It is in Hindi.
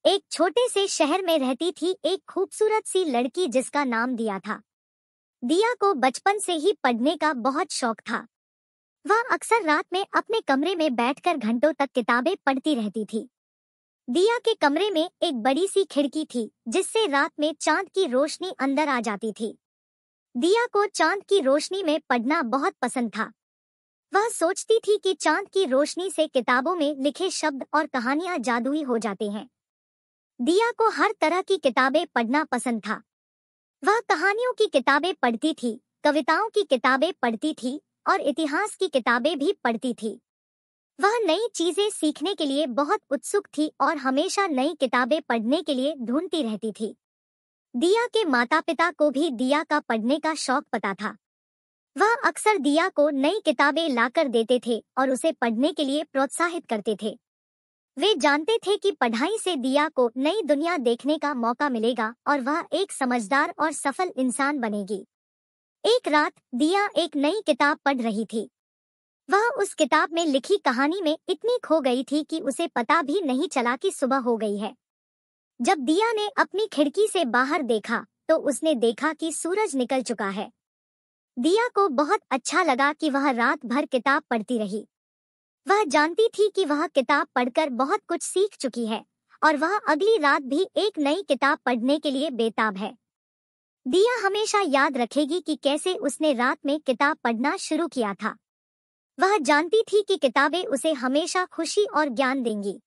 एक छोटे से शहर में रहती थी एक खूबसूरत सी लड़की जिसका नाम दिया था। दिया को बचपन से ही पढ़ने का बहुत शौक था। वह अक्सर रात में अपने कमरे में बैठकर घंटों तक किताबें पढ़ती रहती थी। दिया के कमरे में एक बड़ी सी खिड़की थी जिससे रात में चांद की रोशनी अंदर आ जाती थी। दिया को चांद की रोशनी में पढ़ना बहुत पसंद था। वह सोचती थी कि चांद की रोशनी से किताबों में लिखे शब्द और कहानियां जादुई हो जाते हैं। दिया को हर तरह की किताबें पढ़ना पसंद था। वह कहानियों की किताबें पढ़ती थी, कविताओं की किताबें पढ़ती थी और इतिहास की किताबें भी पढ़ती थी। वह नई चीजें सीखने के लिए बहुत उत्सुक थी और हमेशा नई किताबें पढ़ने के लिए ढूंढती रहती थी। दिया के माता-पिता को भी दिया का पढ़ने का शौक पता था। वह अक्सर दिया को नई किताबें लाकर देते थे और उसे पढ़ने के लिए प्रोत्साहित करते थे। वे जानते थे कि पढ़ाई से दिया को नई दुनिया देखने का मौका मिलेगा और वह एक समझदार और सफल इंसान बनेगी। एक रात दिया एक नई किताब पढ़ रही थी। वह उस किताब में लिखी कहानी में इतनी खो गई थी कि उसे पता भी नहीं चला कि सुबह हो गई है। जब दिया ने अपनी खिड़की से बाहर देखा तो उसने देखा कि सूरज निकल चुका है। दिया को बहुत अच्छा लगा कि वह रात भर किताब पढ़ती रही। वह जानती थी कि वह किताब पढ़कर बहुत कुछ सीख चुकी है और वह अगली रात भी एक नई किताब पढ़ने के लिए बेताब है। दिया हमेशा याद रखेगी कि कैसे उसने रात में किताब पढ़ना शुरू किया था। वह जानती थी कि किताबें उसे हमेशा खुशी और ज्ञान देंगी।